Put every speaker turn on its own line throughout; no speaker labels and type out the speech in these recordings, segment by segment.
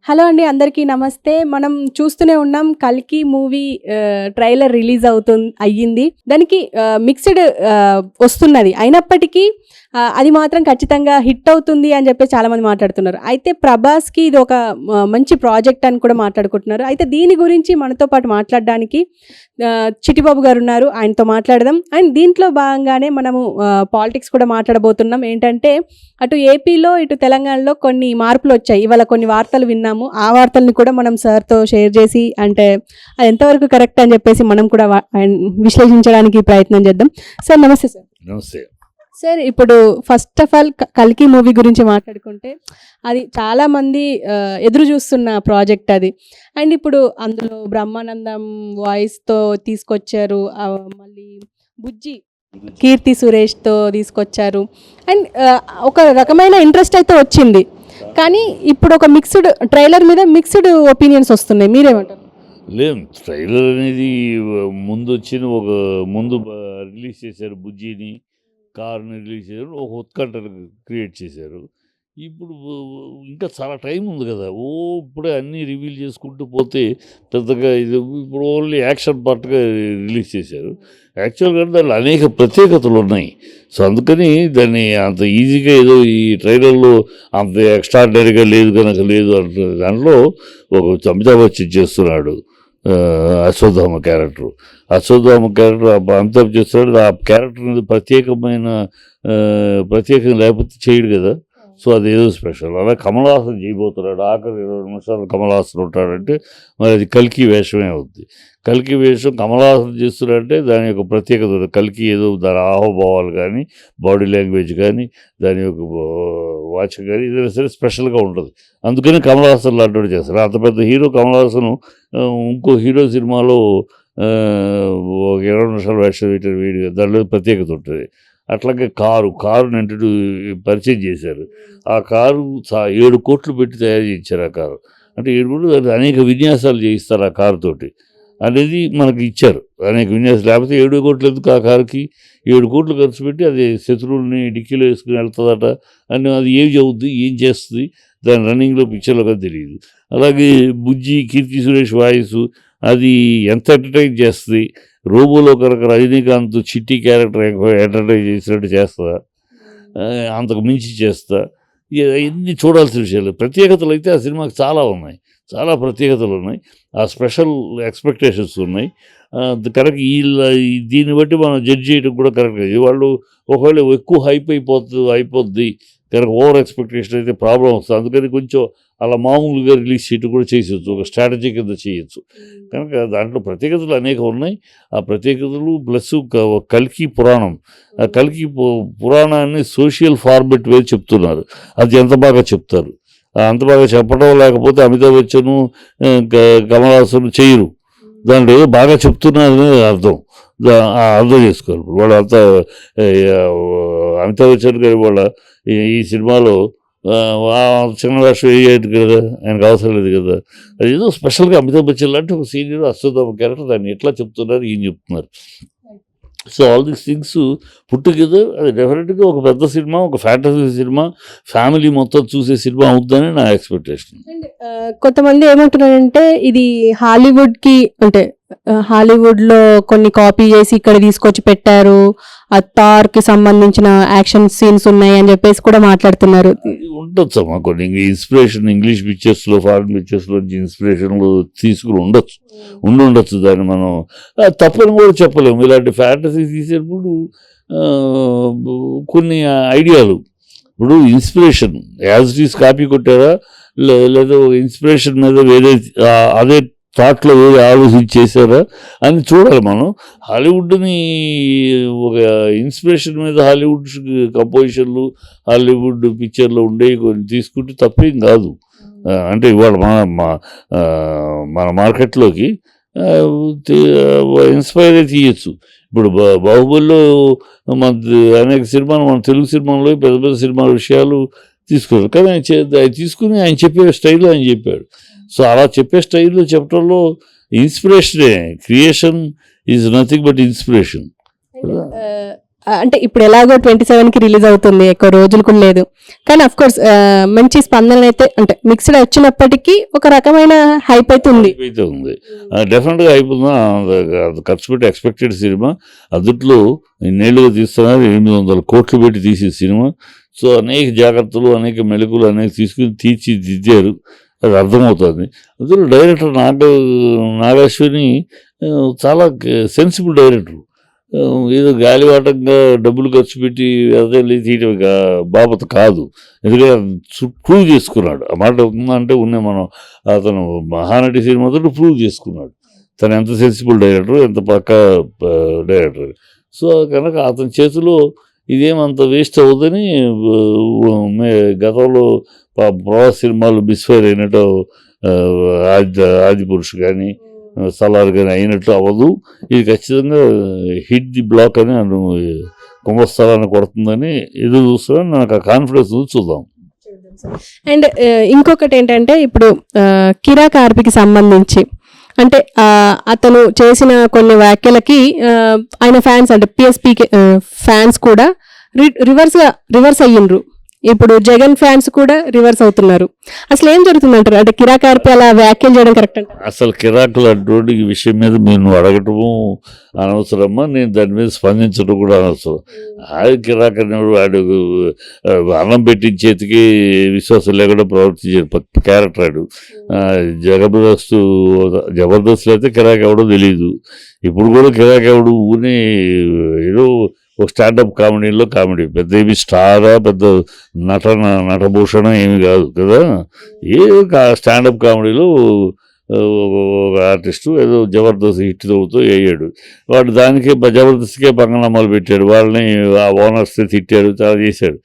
Hello అండి, అందరికీ నమస్తే. మనం చూస్తూనే ఉన్నాం 'కల్కి' మూవీ ట్రైలర్ రిలీజ్ అయ్యింది. దానికి మిక్స్డ్ వస్తున్నది. అయినప్పటికీ అది మాత్రం ఖచ్చితంగా హిట్ అవుతుంది అని చెప్పి చాలామంది మాట్లాడుతున్నారు. అయితే ప్రభాస్‌కి ఇది ఒక మంచి ప్రాజెక్ట్ అని కూడా మాట్లాడుకుంటున్నారు. అయితే దీని గురించి మనతో పాటు మాట్లాడడానికి చిట్టిబాబు గారు ఉన్నారు. ఆయనతో మాట్లాడదాం. అండ్ దీంట్లో భాగంగానే మనము పాలిటిక్స్ కూడా మాట్లాడబోతున్నాం. ఏంటంటే అటు ఏపీలో ఇటు తెలంగాణలో కొన్ని మార్పులు వచ్చాయి. ఇవాళ కొన్ని వార్తలు విన్నాము. ఆ వార్తల్ని కూడా మనం సార్తో షేర్ చేసి అంటే అది ఎంతవరకు కరెక్ట్ అని చెప్పేసి మనం కూడా విశ్లేషించడానికి ప్రయత్నం చేద్దాం. సార్ నమస్తే. సార్
నమస్తే
సార్, ఇప్పుడు ఫస్ట్ ఆఫ్ ఆల్ 'కల్కి' మూవీ గురించి మాట్లాడుకుంటే అది చాలామంది ఎదురు చూస్తున్న ప్రాజెక్ట్ అది. అండ్ ఇప్పుడు అందులో బ్రహ్మానందం వాయిస్తో తీసుకొచ్చారు. మళ్ళీ బుజ్జి కీర్తి సురేష్తో తీసుకొచ్చారు. అండ్ ఒక రకమైన ఇంట్రెస్ట్ అయితే వచ్చింది. కానీ ఇప్పుడు ఒక మిక్స్డ్ ట్రైలర్ మీద మిక్స్డ్ ఒపీనియన్స్ వస్తున్నాయి. మీరేమంటారు?
లేదు, ట్రైలర్ అనేది ముందు రిలీజ్ చేశారు. బుజ్జిని, కార్ని రిలీజ్ చేశారు. ఒక ఉత్కంఠను క్రియేట్ చేశారు. ఇప్పుడు ఇంకా చాలా టైం ఉంది కదా. ఇప్పుడే అన్నీ రివీల్ చేసుకుంటూ పోతే పెద్దగా ఇది ఇప్పుడు ఓన్లీ యాక్షన్ పార్ట్గా రిలీజ్ చేశారు. యాక్చువల్గా దాంట్లో అనేక ప్రత్యేకతలు ఉన్నాయి. సో అందుకని దాన్ని అంత ఈజీగా ఏదో ఈ ట్రైలర్లో అంత ఎక్స్ట్రాడినరీగా లేదు అంటున్నారు. దాంట్లో ఒక అమితాబ్ బచ్చన్ చేస్తున్నాడు అశ్వత్థామ క్యారెక్టర్. అమితాబ్ చేస్తున్నాడు. ఆ క్యారెక్టర్ మీద ప్రత్యేకంగా లేకపోతే చేయడు కదా. సో అదేదో స్పెషల్. అలా కమల్ హాసన్ చేయబోతున్నాడు. ఆఖరి 20 నిమిషాలు కమల్ హాసన్ ఉంటాడంటే మరి అది కల్కి వేషమే అవుద్ది. కల్కి వేషం కమల్ హాసన్ చేస్తున్నాడంటే దాని యొక్క ప్రత్యేకత. కల్కి ఏదో దాని ఆహోభావాలు కానీ, బాడీ లాంగ్వేజ్ కానీ, దాని యొక్క వాచ్ కానీ ఏదైనా సరే స్పెషల్గా ఉంటుంది. అందుకని కమల్ హాసన్ లాంటి చేస్తారు. అంత పెద్ద హీరో కమల్ హాసన్ ఇంకో హీరో సినిమాలో ఒక 20 నిమిషాలు వేషం వీడిగా దానిలో ప్రత్యేకత ఉంటుంది. అట్లాగే కారుని పరిచయం చేశారు. ఆ కారు 7 కోట్లు పెట్టి తయారు చేయించారు. ఆ కారు అంటే 7 కోట్లు అనేక విన్యాసాలు చేయిస్తారు ఆ కారు తోటి అనేది మనకి ఇచ్చారు. అనేక విన్యాసాలు లేకపోతే 7 కోట్లు ఎందుకు ఆ కారుకి? 7 కోట్లు ఖర్చు పెట్టి అది శత్రువుల్ని డిక్కీలో వేసుకుని వెళ్తుందట అని అది ఏం చదువుద్ది, ఏం చేస్తుంది, దాని రన్నింగ్లో పిక్చర్లో కానీ తెలియదు. అలాగే బుజ్జి కీర్తి సురేష్ వాయిస్ అది ఎంత ఎంటర్టైన్ చేస్తుంది. రోబోలో కనుక రజనీకాంత్ చిట్టి క్యారెక్టర్ ఎంటర్టైన్ చేసినట్టు చేస్తా, అంతకు మించి చేస్తా. ఇవన్నీ చూడాల్సిన విషయాలు. ప్రత్యేకతలు అయితే ఆ సినిమాకి చాలా ఉన్నాయి. చాలా ప్రత్యేకతలు ఉన్నాయి. ఆ స్పెషల్ ఎక్స్పెక్టేషన్స్ ఉన్నాయి. కరెక్ట్ దీన్ని బట్టి మనం జడ్జ్ చేయడం కూడా కరెక్ట్ కాదు. వాళ్ళు ఒకవేళ ఎక్కువ అయిపోద్ది కనుక ఓవర్ ఎక్స్పెక్టేషన్ అయితే ప్రాబ్లం వస్తుంది. అందుకని కొంచెం అలా మామూలుగా రిలీజ్ చేయడం కూడా చేసేయచ్చు. ఒక స్ట్రాటజీ కింద చేయొచ్చు. కనుక దాంట్లో ప్రత్యేకతలు అనేక ఉన్నాయి. ఆ ప్రత్యేకతలు ప్లస్ కల్కి పురాణం. ఆ కల్కి పురాణాన్ని సోషల్ ఫార్మెట్ వేసి చెప్తున్నారు. అది ఎంత బాగా చెప్తారు. అంత బాగా చెప్పడం లేకపోతే అమితాబ్ బచ్చన్ కమల్ హాసన్ చేయరు. దాంట్లో ఏదో బాగా చెప్తున్నారని అర్థం చేసుకోవాలి. వాళ్ళు అంతా అమితాబ్ బచ్చన్ గారి వాళ్ళ ఈ సినిమాలో చిన్న వేషం వేయదు కదా, ఆయనకు అవసరం లేదు కదా. అది ఏదో స్పెషల్గా అమితాబ్ బచ్చన్ లాంటి ఒక సీనియర్ అశ్వత్థామ క్యారెక్టర్ దాన్ని ఎట్లా చెప్తున్నారు, ఏం చెప్తున్నారు. So all these things put together అది డెఫినెట్గా ఒక పెద్ద సినిమా, ఒక ఫ్యాంటసీ సినిమా, ఫ్యామిలీ మొత్తం చూసే సినిమా అవుతుందని నా ఎక్స్పెక్టేషన్.
కొంతమంది ఏమంటున్నారంటే ఇది హాలీవుడ్కి అంటే హాలీవుడ్లో కొన్ని కాపీ చేసి ఇక్కడ తీసుకొచ్చి పెట్టారు, ఆ థార్కి సంబంధించిన యాక్షన్ సీన్స్ ఉన్నాయి అని చెప్పేసి కూడా మాట్లాడుతున్నారు.
ఉండొచ్చు అమ్మా, కొన్ని ఇన్స్పిరేషన్ ఇంగ్లీష్ పిక్చర్స్లో, ఫారిన్ పిక్చర్స్లో ఇన్స్పిరేషన్లు తీసుకుని ఉండొచ్చు. దాన్ని మనం తప్పని కూడా చెప్పలేము. ఇలాంటి ఫ్యాంటసీ తీసేటప్పుడు కొన్ని ఐడియాలు, ఇప్పుడు inspiration as it is copy కొట్టారా లేదా ఇన్స్పిరేషన్ మీద వేరే అదే థాట్లో వేరే ఆలోచించి చేశారా అని చూడాలి మనం. హాలీవుడ్ని ఒక ఇన్స్పిరేషన్ మీద హాలీవుడ్ కంపోజిషన్లు, హాలీవుడ్ పిక్చర్లు ఉండేవి కొన్ని తీసుకుంటే తప్పేం కాదు. అంటే ఇవాళ మన మార్కెట్లోకి ఇన్స్పైర్ అయితే తీయచ్చు. ఇప్పుడు బాహుబలిలో మన అనేక సినిమాలు, మన తెలుగు సినిమాల్లో పెద్ద పెద్ద సినిమాల విషయాలు తీసుకున్నారు. కానీ ఆయన తీసుకుని ఆయన చెప్పే స్టైల్లో ఆయన చెప్పాడు. సో అలా చెప్పే స్టైల్లో చెప్పడంలో ఇన్స్పిరేషనే. Creation is nothing but inspiration.
అంటే ఇప్పుడు ఎలాగో 27కి రిలీజ్ అవుతుంది, ఎక్కువ రోజులు కూడా లేదు, కానీ అఫ్ కోర్స్ మంచి స్పందన అయితే అంటే మిక్స్డ్ వచ్చినప్పటికీ ఒక రకమైన హైప్ అయితే ఉంది.
అయితే ఉంది, డెఫినెట్గా అయిపోతుందా. అది ఖర్చు పెట్టి ఎక్స్పెక్టెడ్ సినిమా, అందుట్లో ఇన్నేళ్ళుగా తీస్తున్నారు, 800 కోట్లు పెట్టి తీసే సినిమా. సో అనేక జాగ్రత్తలు, అనేక మెలకులు అనేక తీసుకుని తీర్చిదిద్దారు, అది అర్థమవుతుంది. అందులో డైరెక్టర్ నాగశ్విని చాలా సెన్సిబుల్ డైరెక్టర్. ఏదో గాలివాటంగా డబ్బులు ఖర్చు పెట్టి అదే తీయటం బాబత కాదు. ఎందుకంటే ప్రూవ్ చేసుకున్నాడు. ఆ మాట ఉందంటే ఉన్నే మనం అతను మహానటి సినిమాతో ప్రూవ్ చేసుకున్నాడు తను ఎంత సెన్సిబుల్ డైరెక్టర్, ఎంత పక్కా డైరెక్టర్. సో కనుక అతని చేతిలో ఇదేమంత వేస్ట్ అవ్వదని గతంలో ప్రభాస్ సినిమాలు మిస్ఫైర్ అయినట్టు ఆదిపురుషు కానీ సలార్ కానీ అయినట్టు అవ్వదు. ఇది ఖచ్చితంగా హిట్ ది బ్లాక్ అని కుంభస్థలాన్ని కొడుతుందని ఎదురు చూస్తామని నాకు ఆ కాన్ఫిడెన్స్ చూద్దాం.
అండ్ ఇంకొకటి ఏంటంటే ఇప్పుడు కిరా కార్పికి సంబంధించి అంటే అతను చేసిన కొన్ని వ్యాఖ్యలకి ఆయన ఫ్యాన్స్ అంటే పిఎస్పీకి ఫ్యాన్స్ కూడా రివర్స్ అయ్యిండ్రు. ఇప్పుడు జగన్ ఫ్యాన్స్ కూడా రివర్స్ అవుతున్నారు. అసలు ఏం జరుగుతుందంటారు? అంటే కిరా కార్పి అలా వ్యాఖ్యలు చేయడం కరెక్ట్ అంటారు?
అసలు కిరాకులు అటువంటి విషయం మీద మీరు అడగటము అనవసరమ్మా, నేను దాని మీద స్పందించడం కూడా అనవసరం. కిరాక్ అనేవాడు వాడు అన్నం పెట్టిన చేతికి విశ్వాసం లేకుండా ప్రవర్తించాడు క్యారెక్టర్. ఆడు జబర్దస్త్ అయితే కిరాక్ ఎవడో తెలియదు. ఇప్పుడు కూడా కిరాక్ ఎవడు ఊనే ఏదో ఒక స్టాండప్ కామెడీలో కామెడీ, పెద్ద ఏమి స్టారా, పెద్ద నటభూషణం ఏమి కాదు కదా. ఏ స్టాండప్ కామెడీలో ఒక ఆర్టిస్టు ఏదో జబర్దస్త్ హిట్ తోడుతో వేయాడు. వాడు దానికే జబర్దస్త్కే పంగనామాలు పెట్టాడు, వాళ్ళని ఆ ఓనర్స్ తిట్టాడు, చాలా చేశాడు.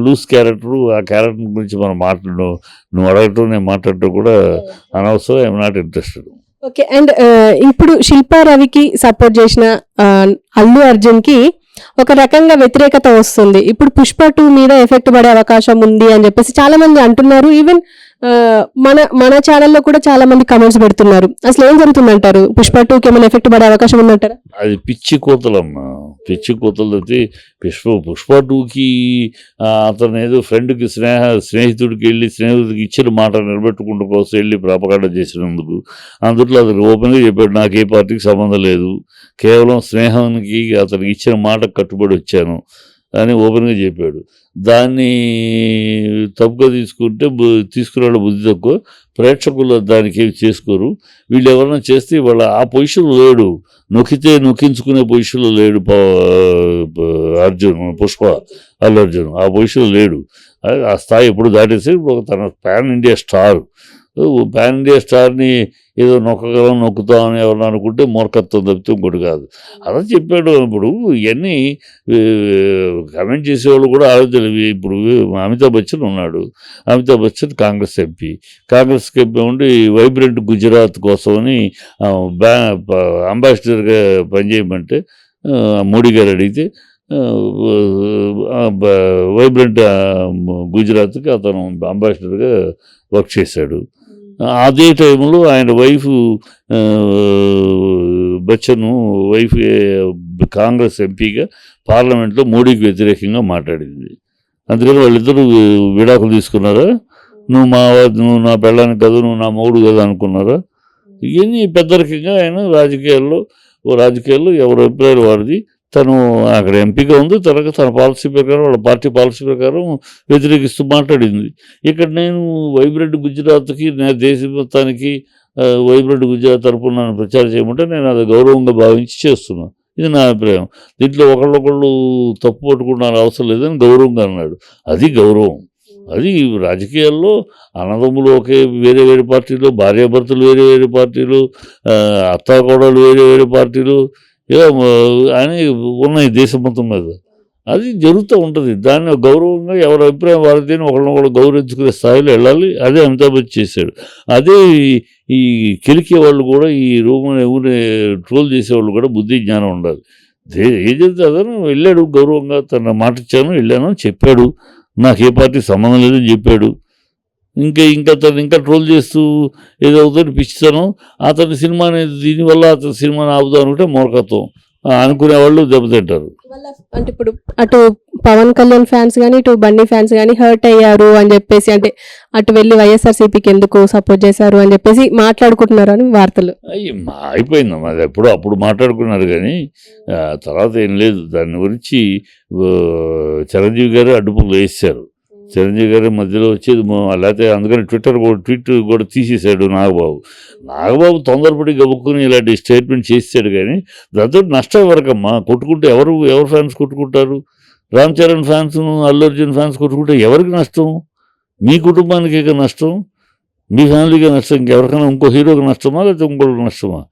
Loose character. ఆ క్యారెక్టర్ గురించి మనం నువ్వు అడగటం నేను మాట్లాడటం కూడా అనవసరం. I'm not interested.
Okay. And ఇప్పుడు శిల్పా రవికి సపోర్ట్ చేసిన అల్లు అర్జున్కి ఒక రకంగా వ్యతిరేకత వస్తుంది. ఇప్పుడు పుష్ప 2 మీద ఎఫెక్ట్ పడే అవకాశం ఉంది అని చెప్పేసి చాలా మంది అంటున్నారు. ఈవెన్ మన ఛానల్లో కూడా చాలా మంది కమెంట్స్ పెడుతున్నారు. అసలు ఏం జరుగుతుందంటారు? పుష్ప 2కి ఏమైనా ఎఫెక్ట్ పడే అవకాశం ఉందంటారా?
అది పిచ్చి కోతలమ్మా, పిచ్చి కోతలు. అయితే పుష్ప 2కి అతను ఏదో ఫ్రెండ్కి స్నేహితుడికి వెళ్ళి స్నేహితుడికి ఇచ్చిన మాట నిలబెట్టుకుంటూ కోసం వెళ్ళి ప్రాపకాండ చేసినందుకు అందుట్లో అతను ఓపెన్గా చెప్పాడు, నాకు ఏ పార్టీకి సంబంధం లేదు, కేవలం స్నేహానికి అతనికి ఇచ్చిన మాటకు కట్టుబడి వచ్చాను అని ఓపెన్గా చెప్పాడు. దాన్ని తప్పుగా తీసుకురావడం బుద్ధి తక్కువ. ప్రేక్షకులు దానికి ఏమి చేసుకోరు. వీళ్ళు ఎవరైనా చేస్తే వాళ్ళ ఆ పొజిషన్లో లేడు, నొక్కించుకునే పొజిషన్లో లేడు అల్లు అర్జున్ ఆ పొజిషన్లో లేడు. ఆ స్థాయి ఎప్పుడు దాటేసి ఇప్పుడు తన పాన్ ఇండియా స్టార్ని ఏదో నొక్కుతామని ఎవరన్నా అనుకుంటే మూర్ఖత్వం తప్పితే ఇంకోటి కాదు. అలా చెప్పాడు. ఇప్పుడు ఇవన్నీ కమెంట్ చేసేవాళ్ళు కూడా ఆలోచన. ఇప్పుడు అమితాబ్ బచ్చన్ ఉన్నాడు. అమితాబ్ బచ్చన్ కాంగ్రెస్ ఎంపీ ఉండి వైబ్రెంట్ గుజరాత్ కోసమని అంబాసిడర్గా పనిచేయమంటే మోడీ గారు అడిగితే వైబ్రెంట్ గుజరాత్కి అతను అంబాసిడర్గా వర్క్ చేశాడు. అదే టైంలో ఆయన వైఫ్ బచ్చన్ కాంగ్రెస్ ఎంపీగా పార్లమెంట్లో మోడీకి వ్యతిరేకంగా మాట్లాడింది. అందుకని వాళ్ళిద్దరూ విడాకులు తీసుకున్నారా? నువ్వు నా పెళ్ళానికి కదా, నువ్వు నా మొగుడు కదా అనుకున్నారా? ఇవన్నీ పెద్దరికంగా ఆయన రాజకీయాల్లో ఎవరి అభిప్రాయాలు వాడిది. తను అక్కడ ఎంపీగా ఉంది, తన పాలసీ ప్రకారం వాళ్ళ పార్టీ పాలసీ ప్రకారం వ్యతిరేకిస్తూ మాట్లాడింది. ఇక్కడ నేను వైబ్రెంట్ గుజరాత్కి దేశ మొత్తానికి వైబ్రెంట్ గుజరాత్ తరపున నన్ను ప్రచారం చేయమంటే నేను అది గౌరవంగా భావించి చేస్తున్నాను. ఇది నా అభిప్రాయం. దీంట్లో ఒకళ్ళొకళ్ళు తప్పు పట్టుకుంటున్న అవసరం లేదని గౌరవంగా అన్నాడు. అది గౌరవం. అది రాజకీయాల్లో అన్నదమ్ములు వేరే వేరే పార్టీలు, భార్యాభర్తలు వేరే వేరే పార్టీలు, అత్తాకోడలు వేరే వేరే పార్టీలు ఇలా అని ఉన్నాయి దేశం మొత్తం మీద. అది జరుగుతూ ఉంటుంది. దాన్ని గౌరవంగా ఎవరి అభిప్రాయం వారిని ఒకళ్ళనొకళ్ళు గౌరవించుకునే స్థాయిలో వెళ్ళాలి. అదే అమితాబ్ బచ్చన్ చేశాడు. అదే ఈ కెలికే వాళ్ళు కూడా, ఈ ఊరిని ట్రోల్ చేసేవాళ్ళు కూడా బుద్ధి జ్ఞానం ఉండాలి. ఏం చెప్తే అతను వెళ్ళాడు గౌరవంగా, తన మాట ఇచ్చాను, వెళ్ళాను, చెప్పాడు, నాకు ఏ పార్టీ సంబంధం లేదని చెప్పాడు. ఇంకా ట్రోల్ చేస్తూ ఏదో అవుతుంది పిచ్చితనం. అతని సినిమాని దీనివల్ల అతని సినిమాని ఆపుదాం అనుకుంటే మూర్ఖత్వం. అనుకునే వాళ్ళు దెబ్బతింటారు.
అంటే ఇప్పుడు అటు పవన్ కళ్యాణ్ ఫ్యాన్స్ కానీ ఇటు బండి ఫ్యాన్స్ కానీ హర్ట్ అయ్యారు అని చెప్పేసి, అంటే అటు వెళ్ళి వైఎస్ఆర్సీపీకి ఎందుకు సపోర్ట్ చేశారు అని చెప్పేసి మాట్లాడుకుంటున్నారు అని వార్తలు.
అయిపోయిందమ్మా, అది అప్పుడు మాట్లాడుకున్నారు కానీ తర్వాత ఏం లేదు. దాని గురించి చిరంజీవి గారు అడ్డుపులు వేసారు. చిరంజీవి గారి మధ్యలో వచ్చేది లేకపోతే అందుకని ట్వీట్ కూడా తీసేశాడు నాగబాబు తొందరపడి గబుక్కుని ఇలాంటి స్టేట్మెంట్ చేసాడు. కానీ దాంతో నష్టం ఎవరికమ్మా? కొట్టుకుంటే ఎవరు ఫ్యాన్స్ కొట్టుకుంటారు? రామ్ చరణ్ ఫ్యాన్స్, అల్లు అర్జున్ ఫ్యాన్స్ కొట్టుకుంటే ఎవరికి నష్టం? మీ కుటుంబానికి నష్టం, మీ ఫ్యామిలీకి నష్టం, ఇంకెవరికైనా ఇంకో హీరోకి నష్టమా లేకపోతే ఇంకోటికి నష్టమా?